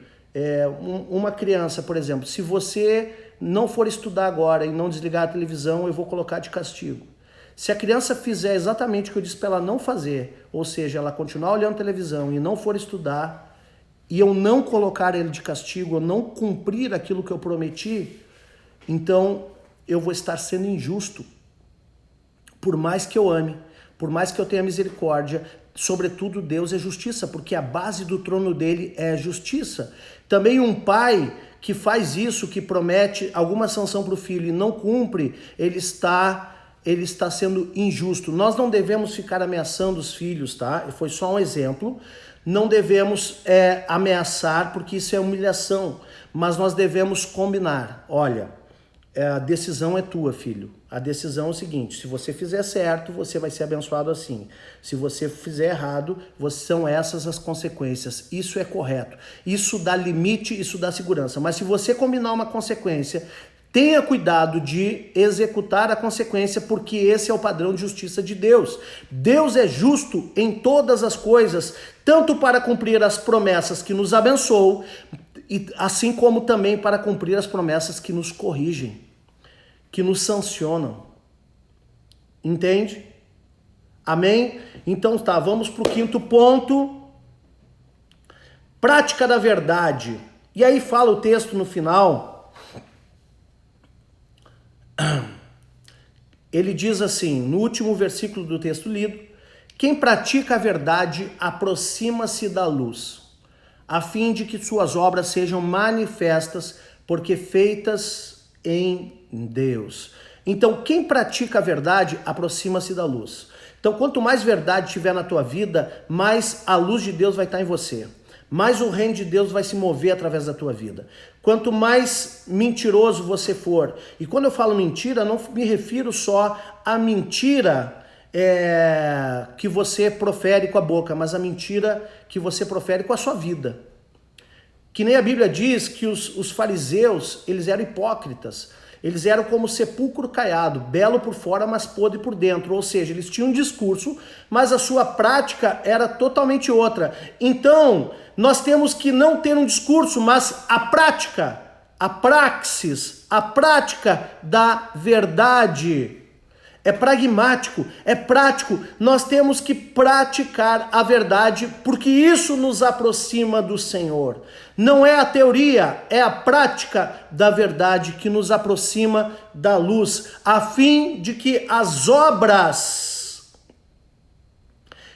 [SPEAKER 1] uma criança, por exemplo, se você não for estudar agora e não desligar a televisão, eu vou colocar de castigo. Se a criança fizer exatamente o que eu disse para ela não fazer, ou seja, ela continuar olhando televisão e não for estudar, e eu não colocar ele de castigo, eu não cumprir aquilo que eu prometi, então eu vou estar sendo injusto. Por mais que eu ame, por mais que eu tenha misericórdia, sobretudo Deus é justiça, porque a base do trono dele é justiça. Também um pai que faz isso, que promete alguma sanção para o filho e não cumpre, ele está sendo injusto. Nós não devemos ficar ameaçando os filhos, tá? Foi só um exemplo. Não devemos ameaçar, porque isso é humilhação, mas nós devemos combinar. Olha, a decisão é tua, filho. A decisão é o seguinte: se você fizer certo, você vai ser abençoado assim. Se você fizer errado, são essas as consequências. Isso é correto. Isso dá limite, isso dá segurança. Mas se você combinar uma consequência, tenha cuidado de executar a consequência, porque esse é o padrão de justiça de Deus. Deus é justo em todas as coisas, tanto para cumprir as promessas que nos abençoam, assim como também para cumprir as promessas que nos corrigem, que nos sancionam. Entende? Amém? Então tá, vamos para o quinto ponto. Prática da verdade. E aí fala o texto no final. Ele diz assim, no último versículo do texto lido: quem pratica a verdade aproxima-se da luz, a fim de que suas obras sejam manifestas, porque feitas em Deus. Então, quem pratica a verdade aproxima-se da luz. Então, quanto mais verdade tiver na tua vida, mais a luz de Deus vai estar em você. Mais o reino de Deus vai se mover através da tua vida. Quanto mais mentiroso você for, e quando eu falo mentira, não me refiro só à mentira que você profere com a boca, mas a mentira que você profere com a sua vida. Que nem a Bíblia diz que os fariseus, eles eram hipócritas. Eles eram como sepulcro caiado, belo por fora, mas podre por dentro. Ou seja, eles tinham um discurso, mas a sua prática era totalmente outra. Então, nós temos que não ter um discurso, mas a prática a praxis, a prática da verdade. É pragmático, é prático. Nós temos que praticar a verdade, porque isso nos aproxima do Senhor. Não é a teoria, é a prática da verdade que nos aproxima da luz, a fim de que as obras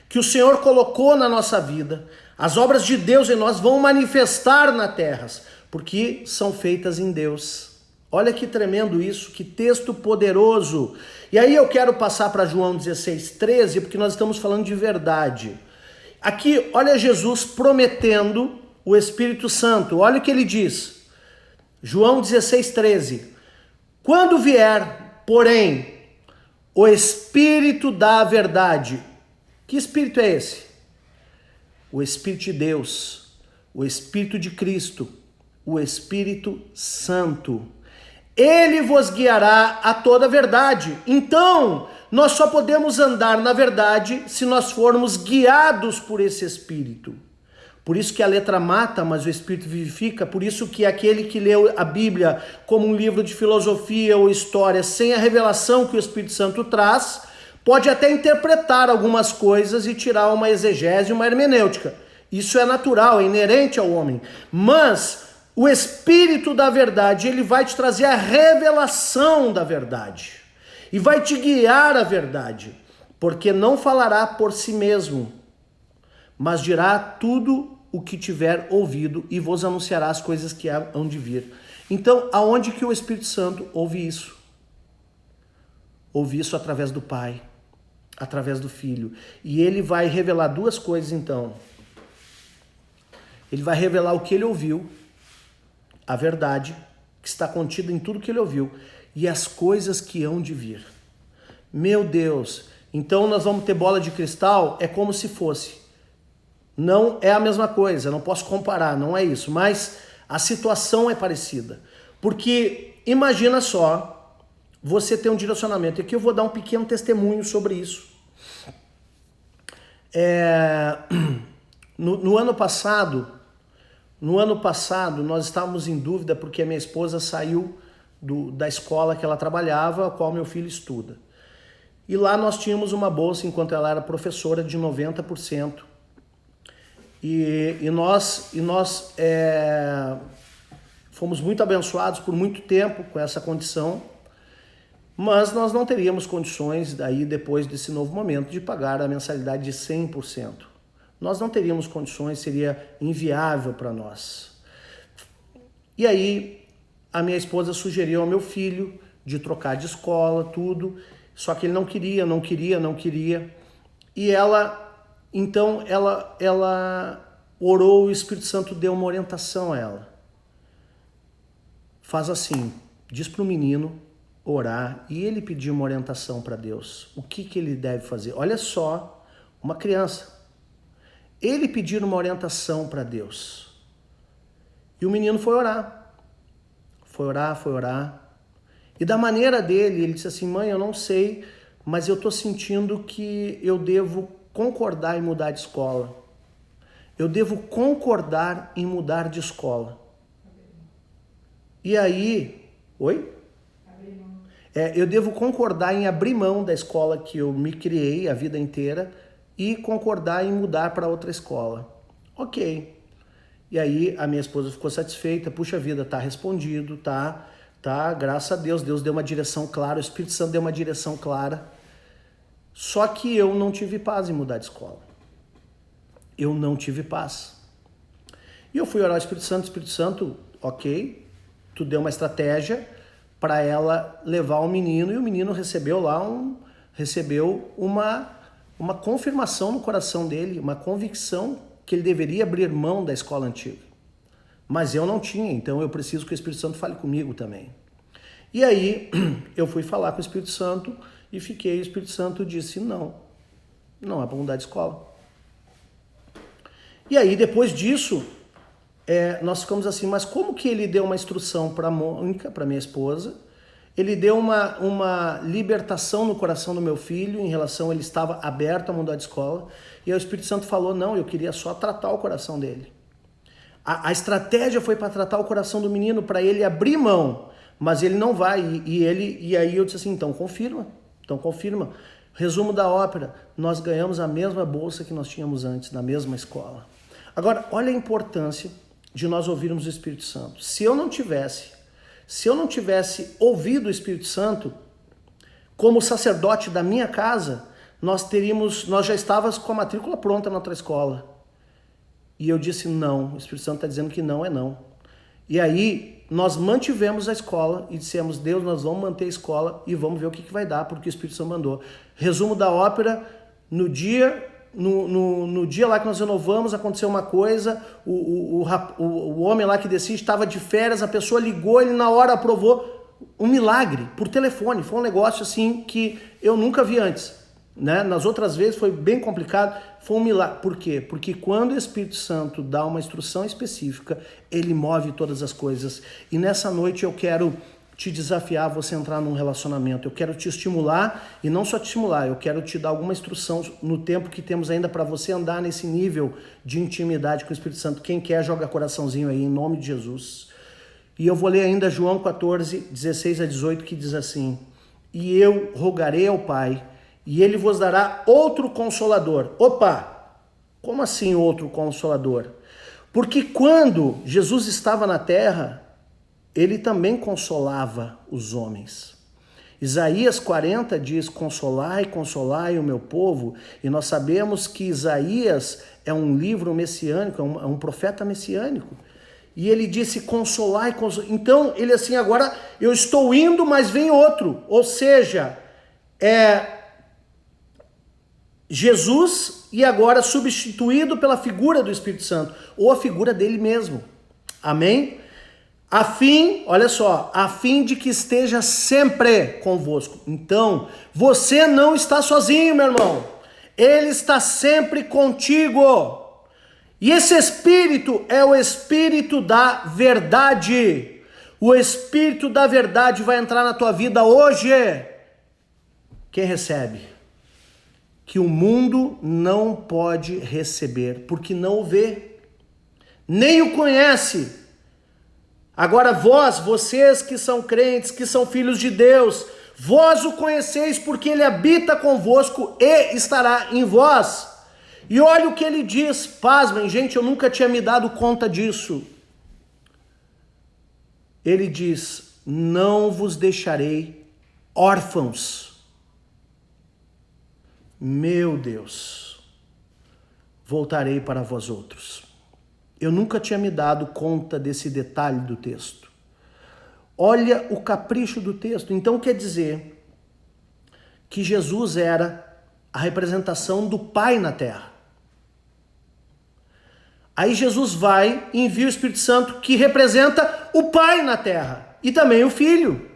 [SPEAKER 1] que o Senhor colocou na nossa vida, as obras de Deus em nós, vão manifestar na terra, porque são feitas em Deus. Olha que tremendo isso, que texto poderoso. E aí eu quero passar para João 16:13, porque nós estamos falando de verdade. Aqui, olha Jesus prometendo o Espírito Santo. Olha o que ele diz. João 16:13. Quando vier, porém, o Espírito da verdade. Que Espírito é esse? O Espírito de Deus, o Espírito de Cristo, o Espírito Santo. Ele vos guiará a toda a verdade. Então, nós só podemos andar na verdade se nós formos guiados por esse Espírito. Por isso que a letra mata, mas o Espírito vivifica. Por isso que aquele que leu a Bíblia como um livro de filosofia ou história, sem a revelação que o Espírito Santo traz, pode até interpretar algumas coisas e tirar uma exegese, uma hermenêutica. Isso é natural, é inerente ao homem. Mas o Espírito da verdade, ele vai te trazer a revelação da verdade. E vai te guiar à verdade. Porque não falará por si mesmo, mas dirá tudo o que tiver ouvido e vos anunciará as coisas que hão de vir. Então, aonde que o Espírito Santo ouve isso? Ouve isso através do Pai, através do Filho. E ele vai revelar duas coisas, então. Ele vai revelar o que ele ouviu, a verdade que está contida em tudo que ele ouviu e as coisas que hão de vir. Meu Deus, então nós vamos ter bola de cristal? É como se fosse. Não é a mesma coisa, não posso comparar, não é isso, mas a situação é parecida. Porque imagina só, você tem um direcionamento, e aqui eu vou dar um pequeno testemunho sobre isso. No ano passado, nós estávamos em dúvida porque a minha esposa saiu da escola que ela trabalhava, a qual meu filho estuda. E lá nós tínhamos uma bolsa, enquanto ela era professora, de 90%. E nós fomos muito abençoados por muito tempo com essa condição, mas nós não teríamos condições, daí depois desse novo momento, de pagar a mensalidade de 100%. Nós não teríamos condições, seria inviável para nós. E aí, a minha esposa sugeriu ao meu filho de trocar de escola, tudo, só que ele não queria. E então ela orou, o Espírito Santo deu uma orientação a ela. Faz assim, diz para o menino orar e ele pedir uma orientação para Deus. O que ele deve fazer? Olha só, uma criança. Ele pedir uma orientação para Deus. E o menino foi orar. Foi orar. E da maneira dele, ele disse assim, mãe, eu não sei, mas eu estou sentindo que eu devo concordar em mudar de escola. Eu devo concordar em mudar de escola. E aí... Oi? Eu devo concordar em abrir mão da escola que eu me criei a vida inteira e concordar em mudar para outra escola. Ok. E aí a minha esposa ficou satisfeita. Puxa vida, tá respondido, tá, graças a Deus. Deus deu uma direção clara, o Espírito Santo deu uma direção clara. Só que eu não tive paz em mudar de escola. Eu não tive paz. E eu fui orar ao Espírito Santo, ok, tu deu uma estratégia para ela levar o menino, e o menino recebeu uma confirmação no coração dele, uma convicção que ele deveria abrir mão da escola antiga. Mas eu não tinha, então eu preciso que o Espírito Santo fale comigo também. E aí eu fui falar com o Espírito Santo e fiquei, o Espírito Santo disse, não é para mudar de escola. E aí depois disso, nós ficamos assim, mas como que ele deu uma instrução para a Mônica, para minha esposa, ele deu uma libertação no coração do meu filho em relação, ele estava aberto a mudar de escola, e aí o Espírito Santo falou, não, eu queria só tratar o coração dele. A estratégia foi para tratar o coração do menino, para ele abrir mão, mas ele não vai. E aí eu disse assim, então confirma. Resumo da ópera, nós ganhamos a mesma bolsa que nós tínhamos antes, na mesma escola. Agora, olha a importância de nós ouvirmos o Espírito Santo. Se eu não tivesse ouvido o Espírito Santo, como sacerdote da minha casa, nós já estávamos com a matrícula pronta na outra escola. E eu disse não, o Espírito Santo está dizendo que não é não. E aí nós mantivemos a escola e dissemos, Deus, nós vamos manter a escola e vamos ver o que vai dar, porque o Espírito Santo mandou. Resumo da ópera, no dia lá que nós renovamos, aconteceu uma coisa, o homem lá que decide estava de férias, a pessoa ligou, ele na hora aprovou, um milagre, por telefone. Foi um negócio assim que eu nunca vi antes. Né? Nas outras vezes foi bem complicado, foi um milagre. Por quê? Porque quando o Espírito Santo dá uma instrução específica, ele move todas as coisas. E nessa noite eu quero te desafiar a você entrar num relacionamento. Eu quero te estimular, e não só te estimular, eu quero te dar alguma instrução no tempo que temos ainda para você andar nesse nível de intimidade com o Espírito Santo. Quem quer, joga coraçãozinho aí, em nome de Jesus. E eu vou ler ainda João 14, 16 a 18, que diz assim: e eu rogarei ao Pai, e ele vos dará outro consolador. Opa! Como assim outro consolador? Porque quando Jesus estava na terra, ele também consolava os homens. Isaías 40 diz, consolai, consolai o meu povo. E nós sabemos que Isaías é um livro messiânico, é um profeta messiânico. E ele disse, consolai, consolai. Então, ele assim, agora eu estou indo, mas vem outro. Ou seja, Jesus e agora substituído pela figura do Espírito Santo, ou a figura dele mesmo. Amém? Olha só, a fim de que esteja sempre convosco. Então, você não está sozinho, meu irmão. Ele está sempre contigo. E esse Espírito é o Espírito da verdade. O Espírito da verdade vai entrar na tua vida hoje. Quem recebe? Que o mundo não pode receber, porque não o vê, nem o conhece. Agora vocês que são crentes, que são filhos de Deus, vós o conheceis porque ele habita convosco e estará em vós. E olha o que ele diz, pasmem, gente, eu nunca tinha me dado conta disso. Ele diz, não vos deixarei órfãos. Meu Deus, voltarei para vós outros. Eu nunca tinha me dado conta desse detalhe do texto. Olha o capricho do texto. Então quer dizer que Jesus era a representação do Pai na terra. Aí Jesus vai e envia o Espírito Santo que representa o Pai na terra e também o Filho.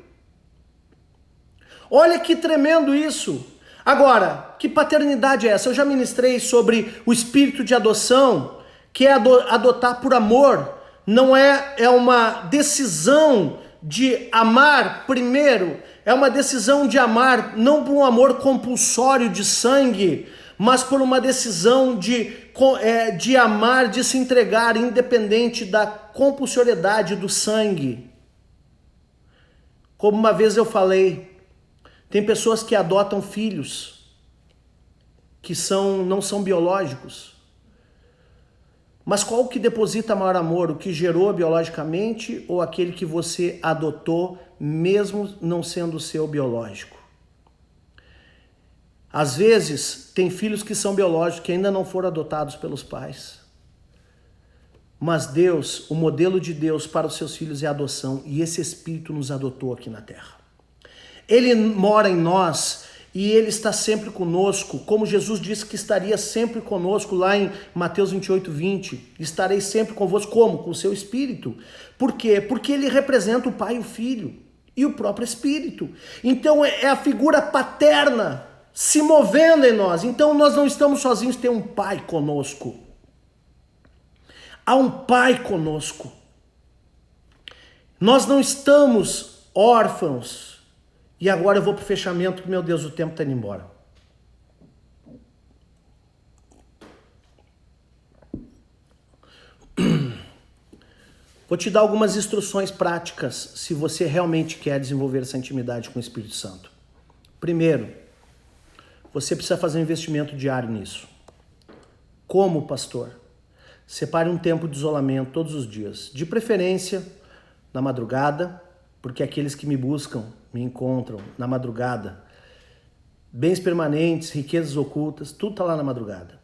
[SPEAKER 1] Olha que tremendo isso. Agora, que paternidade é essa? Eu já ministrei sobre o espírito de adoção, que é adotar por amor. Não é uma decisão de amar primeiro, é uma decisão de amar não por um amor compulsório de sangue, mas por uma decisão de amar, de se entregar, independente da compulsoriedade do sangue. Como uma vez eu falei, tem pessoas que adotam filhos que não são biológicos. Mas qual que deposita maior amor? O que gerou biologicamente ou aquele que você adotou, mesmo não sendo seu biológico? Às vezes, tem filhos que são biológicos, que ainda não foram adotados pelos pais. Mas Deus, o modelo de Deus para os seus filhos é a adoção, e esse Espírito nos adotou aqui na terra. Ele mora em nós e ele está sempre conosco, como Jesus disse que estaria sempre conosco lá em Mateus 28, 20. Estarei sempre convosco, como? Com o seu Espírito. Por quê? Porque ele representa o Pai e o Filho e o próprio Espírito. Então é a figura paterna se movendo em nós. Então nós não estamos sozinhos, tem um Pai conosco. Há um Pai conosco. Nós não estamos órfãos. E agora eu vou para o fechamento, meu Deus, o tempo está indo embora. Vou te dar algumas instruções práticas se você realmente quer desenvolver essa intimidade com o Espírito Santo. Primeiro, você precisa fazer um investimento diário nisso. Como, pastor? Separe um tempo de isolamento todos os dias, de preferência na madrugada, porque aqueles que me buscam me encontram na madrugada. Bens permanentes, riquezas ocultas, tudo está lá na madrugada.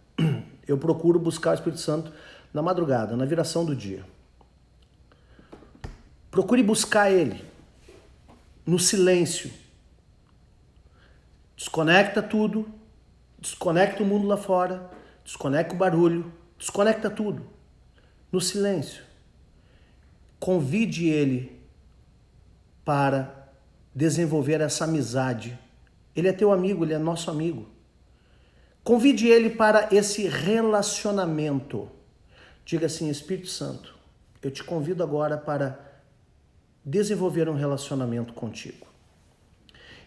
[SPEAKER 1] Eu procuro buscar o Espírito Santo na madrugada, na viração do dia. Procure buscar ele no silêncio. Desconecta tudo, desconecta o mundo lá fora, desconecta o barulho, desconecta tudo no silêncio. Convide ele para desenvolver essa amizade. Ele é teu amigo, ele é nosso amigo. Convide ele para esse relacionamento. Diga assim: Espírito Santo, eu te convido agora para desenvolver um relacionamento contigo.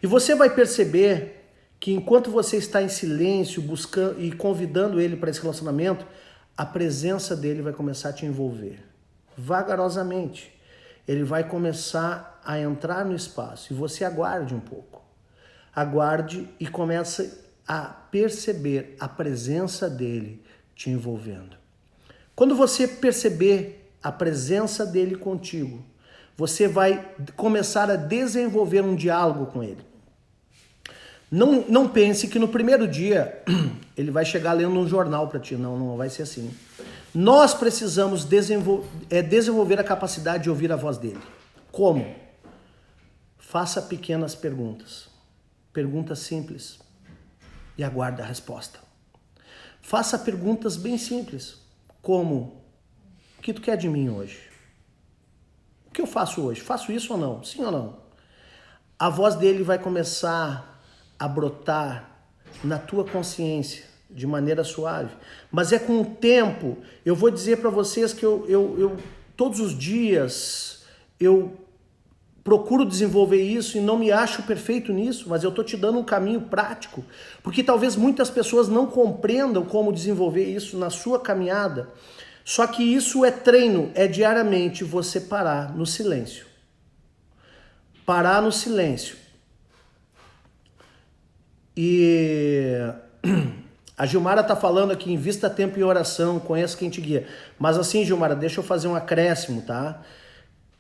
[SPEAKER 1] E você vai perceber que enquanto você está em silêncio, buscando e convidando ele para esse relacionamento, a presença dele vai começar a te envolver. Vagarosamente, ele vai começar a entrar no espaço e você aguarde um pouco. Aguarde e comece a perceber a presença dele te envolvendo. Quando você perceber a presença dele contigo, você vai começar a desenvolver um diálogo com ele. Não pense que no primeiro dia ele vai chegar lendo um jornal para ti. Não vai ser assim. Nós precisamos desenvolver a capacidade de ouvir a voz dele. Como? Faça pequenas perguntas. Perguntas simples. E aguarde a resposta. Faça perguntas bem simples. Como? O que tu quer de mim hoje? O que eu faço hoje? Faço isso ou não? Sim ou não? A voz dele vai começar a brotar na tua consciência de maneira suave. Mas é com o tempo. Eu vou dizer para vocês que eu todos os dias eu procuro desenvolver isso e não me acho perfeito nisso, mas eu estou te dando um caminho prático, porque talvez muitas pessoas não compreendam como desenvolver isso na sua caminhada. Só que isso é treino, é diariamente você parar no silêncio. Parar no silêncio. E a Gilmara está falando aqui, invista tempo em oração, conheça quem te guia. Mas assim, Gilmara, deixa eu fazer um acréscimo, tá?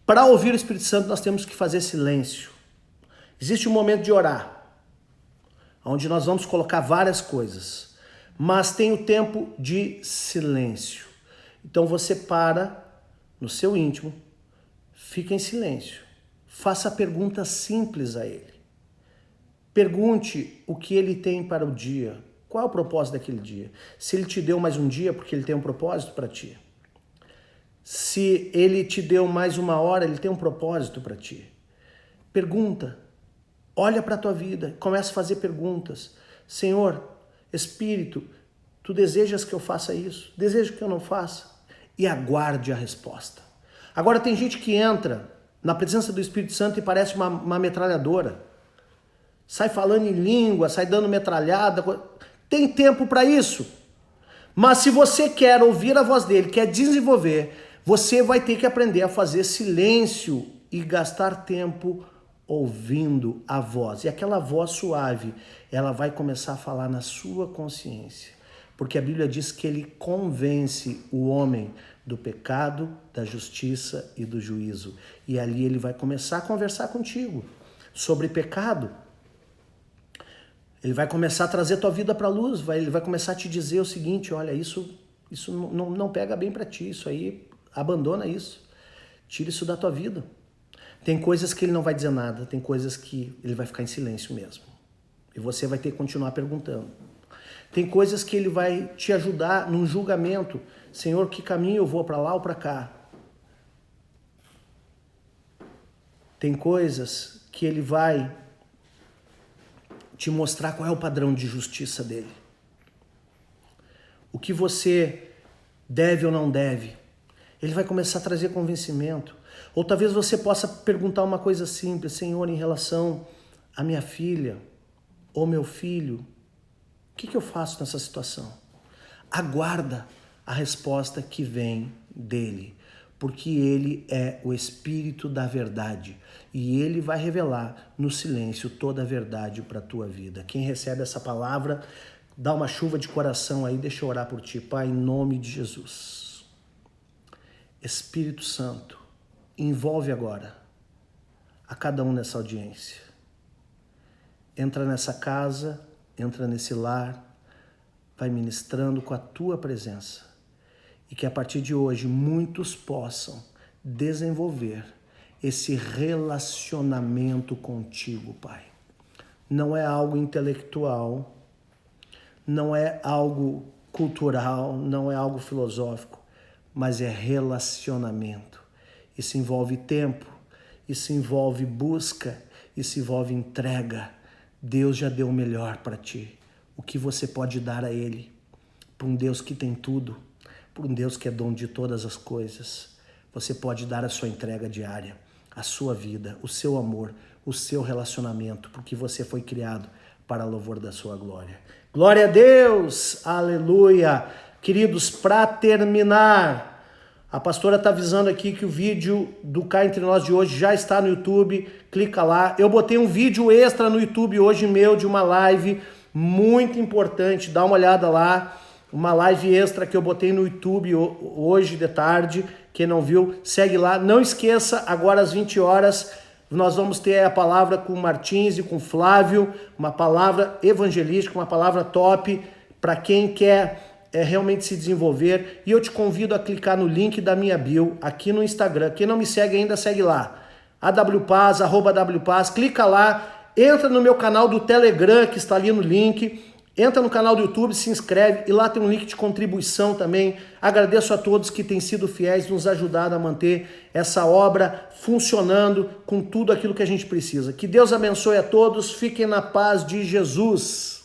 [SPEAKER 1] Para ouvir o Espírito Santo, nós temos que fazer silêncio. Existe um momento de orar, onde nós vamos colocar várias coisas, mas tem o tempo de silêncio. Então você para no seu íntimo, fica em silêncio, faça perguntas simples a ele. Pergunte o que ele tem para o dia, qual é o propósito daquele dia. Se ele te deu mais um dia, porque ele tem um propósito para ti. Se ele te deu mais uma hora, ele tem um propósito para ti. Pergunta, olha para a tua vida, começa a fazer perguntas. Senhor, Espírito, tu desejas que eu faça isso? Desejo que eu não faça? E aguarde a resposta. Agora tem gente que entra na presença do Espírito Santo e parece uma metralhadora. Sai falando em língua, sai dando metralhada. Tem tempo para isso. Mas se você quer ouvir a voz dele, quer desenvolver, você vai ter que aprender a fazer silêncio e gastar tempo ouvindo a voz. E aquela voz suave, ela vai começar a falar na sua consciência. Porque a Bíblia diz que ele convence o homem do pecado, da justiça e do juízo. E ali ele vai começar a conversar contigo sobre pecado. Ele vai começar a trazer tua vida para a luz, ele vai começar a te dizer o seguinte: olha, isso não pega bem para ti, isso aí, abandona isso, tira isso da tua vida. Tem coisas que ele não vai dizer nada, tem coisas que ele vai ficar em silêncio mesmo. E você vai ter que continuar perguntando. Tem coisas que ele vai te ajudar num julgamento. Senhor, que caminho eu vou, para lá ou para cá? Tem coisas que ele vai te mostrar qual é o padrão de justiça dele. O que você deve ou não deve. Ele vai começar a trazer convencimento. Ou talvez você possa perguntar uma coisa simples: Senhor, em relação à minha filha ou meu filho, o que eu faço nessa situação? Aguarda a resposta que vem dele. porque ele é o Espírito da verdade e ele vai revelar no silêncio toda a verdade para a tua vida. Quem recebe essa palavra, dá uma chuva de coração aí, deixa eu orar por ti, Pai, em nome de Jesus. Espírito Santo, envolve agora a cada um nessa audiência. Entra nessa casa, entra nesse lar, vai ministrando com a tua presença. E que a partir de hoje muitos possam desenvolver esse relacionamento contigo, Pai. Não é algo intelectual, não é algo cultural, não é algo filosófico, mas é relacionamento. Isso envolve tempo, isso envolve busca, isso envolve entrega. Deus já deu o melhor para ti. O que você pode dar a Ele? Para um Deus que tem tudo, para um Deus que é dono de todas as coisas. Você pode dar a sua entrega diária, a sua vida, o seu amor, o seu relacionamento, porque você foi criado para louvor da sua glória. Glória a Deus! Aleluia! Queridos, para terminar, a pastora está avisando aqui que o vídeo do Cá Entre Nós de hoje já está no YouTube. Clica lá. Eu botei um vídeo extra no YouTube hoje meu de uma live muito importante. Dá uma olhada lá. Uma live extra que eu botei no YouTube hoje de tarde. Quem não viu, segue lá. Não esqueça, agora às 20 horas, nós vamos ter a palavra com o Martins e com o Flávio. Uma palavra evangelística, uma palavra top para quem quer realmente se desenvolver. E eu te convido a clicar no link da minha bio aqui no Instagram. Quem não me segue ainda, segue lá. AWPaz, @WPaz. Clica lá, entra no meu canal do Telegram, que está ali no link. Entra no canal do YouTube, se inscreve e lá tem um link de contribuição também. Agradeço a todos que têm sido fiéis, nos ajudado a manter essa obra funcionando com tudo aquilo que a gente precisa. Que Deus abençoe a todos, fiquem na paz de Jesus.